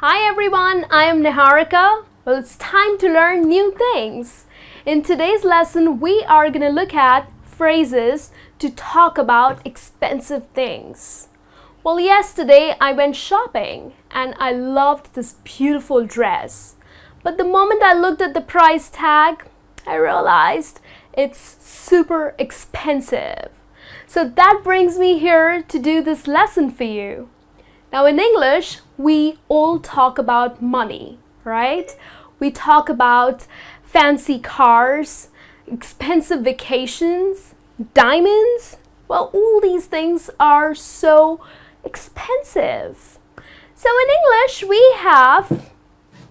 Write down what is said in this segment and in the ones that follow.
Hi everyone, I am Niharika. Well, it's time to learn new things. In today's lesson, we are going to look at phrases to talk about expensive things. Well, yesterday I went shopping and I loved this beautiful dress. But the moment I looked at the price tag, I realized it's super expensive. So that brings me here to do this lesson for you. Now in English, we all talk about money, right? We talk about fancy cars, expensive vacations, diamonds. Well, all these things are so expensive. So in English, we have,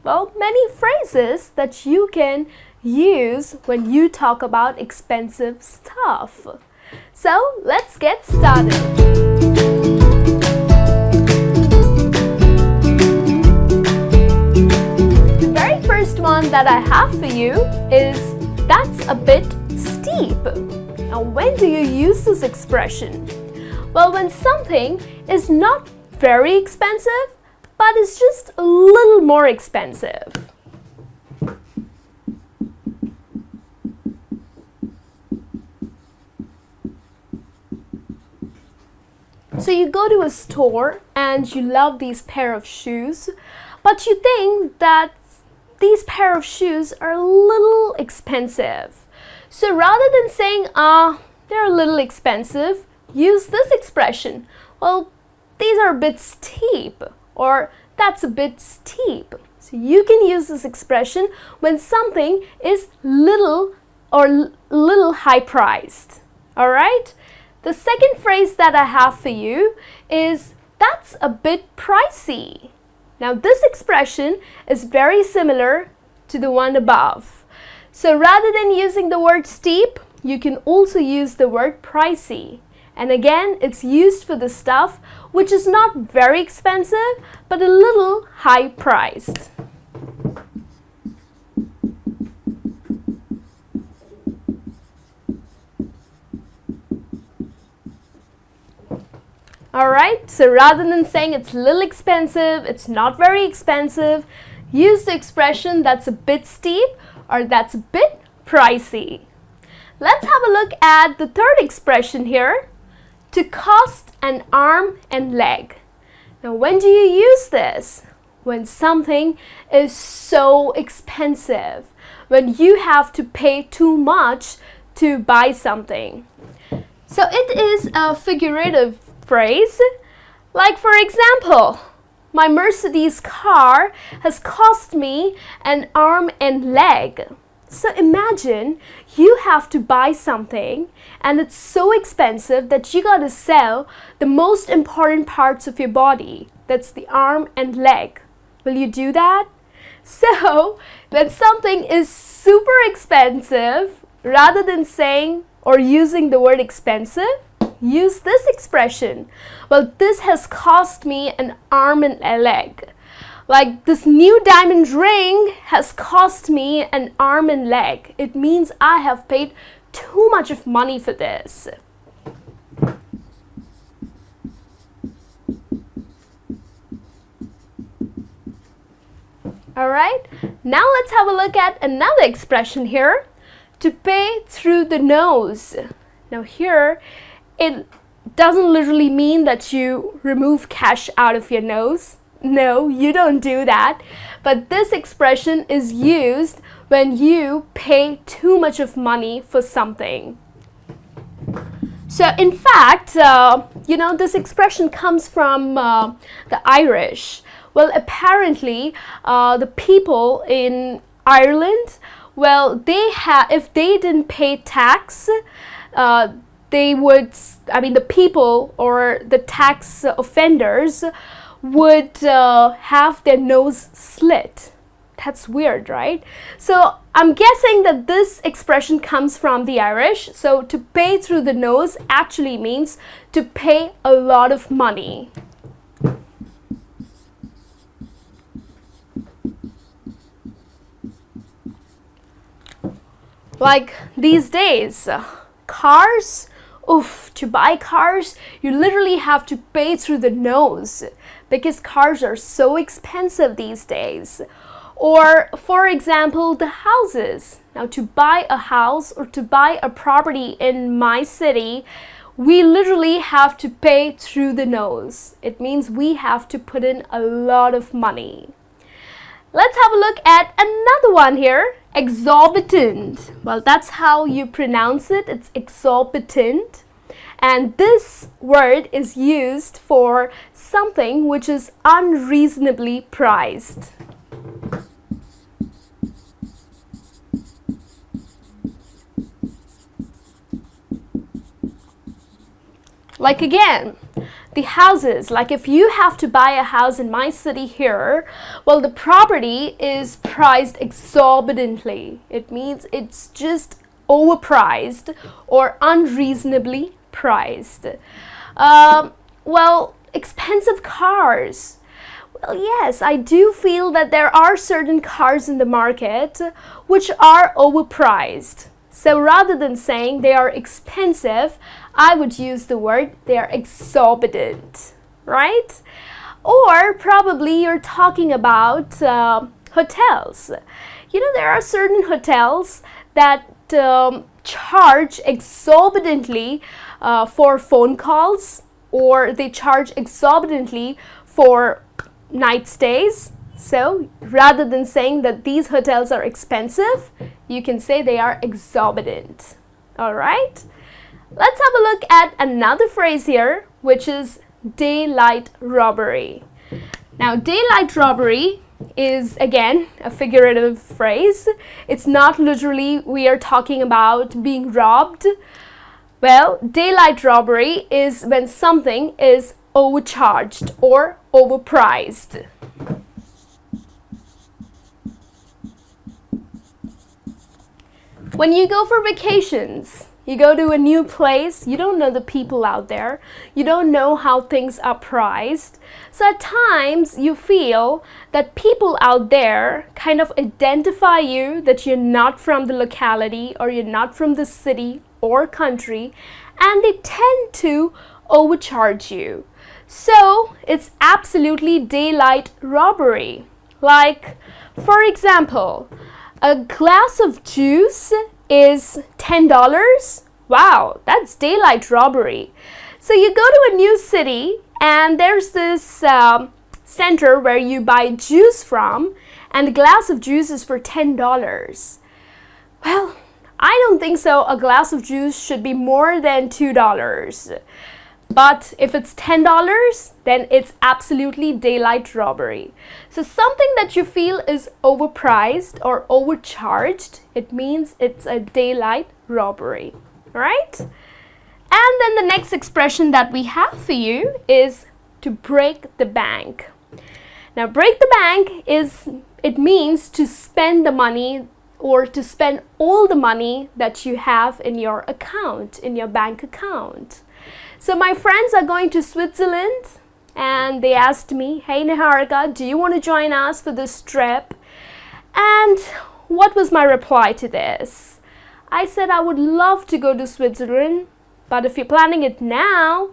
many phrases that you can use when you talk about expensive stuff. So let's get started. First one that I have for you is that's a bit steep. Now, when do you use this expression? Well, when something is not very expensive, but it's just a little more expensive. So you go to a store and you love these pair of shoes, but you think that these pair of shoes are a little expensive. So rather than saying, they're a little expensive, use this expression. Well, these are a bit steep, or that's a bit steep. So you can use this expression when something is little or little high priced. All right? The second phrase that I have for you is that's a bit pricey. Now this expression is very similar to the one above. So rather than using the word steep, you can also use the word pricey. And again, it's used for the stuff which is not very expensive, but a little high priced. Alright, so rather than saying it's a little expensive, it's not very expensive, use the expression that's a bit steep or that's a bit pricey. Let's have a look at the third expression here, to cost an arm and leg. Now, when do you use this? When something is so expensive, when you have to pay too much to buy something. So it is a figurative phrase, like for example, my Mercedes car has cost me an arm and leg. So imagine you have to buy something and it's so expensive that you gotta sell the most important parts of your body. That's the arm and leg. Will you do that? So when something is super expensive, rather than saying or using the word expensive, use this expression. Well, this has cost me an arm and a leg. Like this new diamond ring has cost me an arm and leg. It means I have paid too much of money for this. Alright, now let's have a look at another expression here. To pay through the nose. Now here, it doesn't literally mean that you remove cash out of your nose. No, you don't do that. But this expression is used when you pay too much of money for something. So in fact, this expression comes from the Irish. Well, apparently, the people in Ireland, if they didn't pay tax, the people or the tax offenders would have their nose slit. That's weird, right? So I'm guessing that this expression comes from the Irish. So to pay through the nose actually means to pay a lot of money. Like these days, cars, to buy cars, you literally have to pay through the nose because cars are so expensive these days. Or, for example, the houses. Now, to buy a house or to buy a property in my city, we literally have to pay through the nose. It means we have to put in a lot of money. Let's have a look at another one here, exorbitant. Well, that's how you pronounce it. It's exorbitant. And this word is used for something which is unreasonably priced. Like again, the houses, like if you have to buy a house in my city here, well, the property is priced exorbitantly. It means it's just overpriced or unreasonably priced. Well, expensive cars. Well, yes, I do feel that there are certain cars in the market which are overpriced. So rather than saying they are expensive, I would use the word they are exorbitant, right? Or probably you're talking about hotels. You know, there are certain hotels that charge exorbitantly for phone calls, or they charge exorbitantly for night stays. So rather than saying that these hotels are expensive, you can say they are exorbitant. All right? Let's have a look at another phrase here, which is daylight robbery. Now, daylight robbery is again a figurative phrase. It's not literally we are talking about being robbed. Well, daylight robbery is when something is overcharged or overpriced. When you go for vacations, you go to a new place, you don't know the people out there, you don't know how things are priced. So at times you feel that people out there kind of identify you that you're not from the locality or you're not from the city or country, and they tend to overcharge you. So it's absolutely daylight robbery. Like, for example, a glass of juice is $10. Wow, that's daylight robbery. So you go to a new city and there's this center where you buy juice from, and the glass of juice is for $10. Well, I don't think so. A glass of juice should be more than $2. But if it's $10, then it's absolutely daylight robbery. So something that you feel is overpriced or overcharged, it means it's a daylight robbery, right? And then the next expression that we have for you is to break the bank. Now, break the bank it means to spend the money or to spend all the money that you have in your account, in your bank account. So my friends are going to Switzerland and they asked me, hey Niharika, do you want to join us for this trip? And what was my reply to this? I said I would love to go to Switzerland, but if you're planning it now,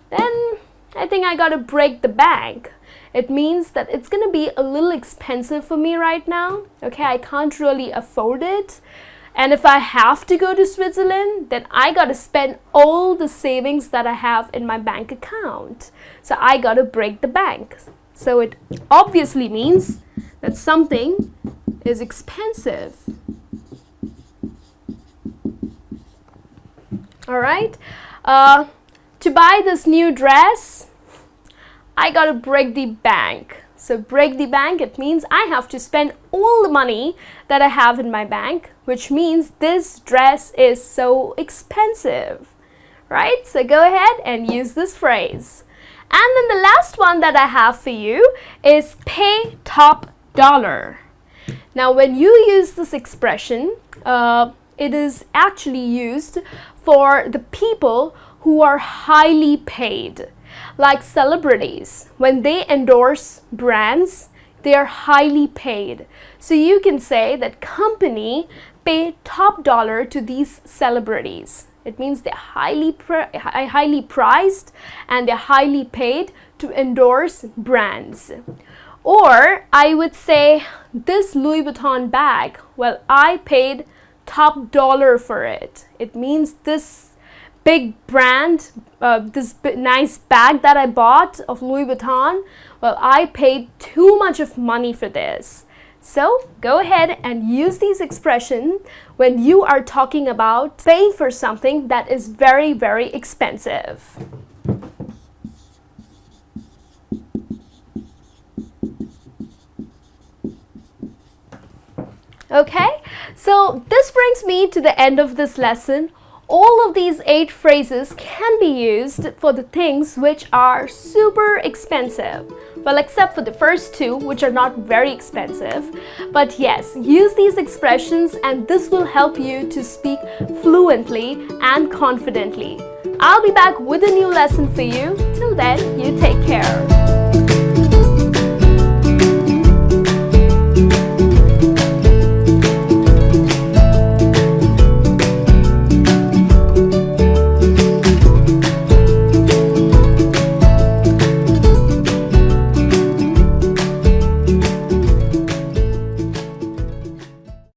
then I think I gotta break the bank. It means that it's gonna be a little expensive for me right now. Okay, I can't really afford it. And if I have to go to Switzerland, then I gotta spend all the savings that I have in my bank account. So I gotta break the bank. So it obviously means that something is expensive. All right? To buy this new dress, I gotta break the bank. So break the bank, it means I have to spend all the money that I have in my bank, which means this dress is so expensive, right? So go ahead and use this phrase. And then the last one that I have for you is pay top dollar. Now, when you use this expression, it is actually used for the people who are highly paid. Like celebrities, when they endorse brands, they are highly paid. So you can say that company pay top dollar to these celebrities. It means they're highly prized and they're highly paid to endorse brands. Or I would say, this Louis Vuitton bag, well, I paid top dollar for it. It means this big brand, nice bag that I bought of Louis Vuitton, well, I paid too much of money for this. So go ahead and use these expressions when you are talking about paying for something that is very, very expensive. Okay, so this brings me to the end of this lesson. All of these 8 phrases can be used for the things which are super expensive. Well, except for the first 2, which are not very expensive. But yes, use these expressions and this will help you to speak fluently and confidently. I'll be back with a new lesson for you. Till then, you take care.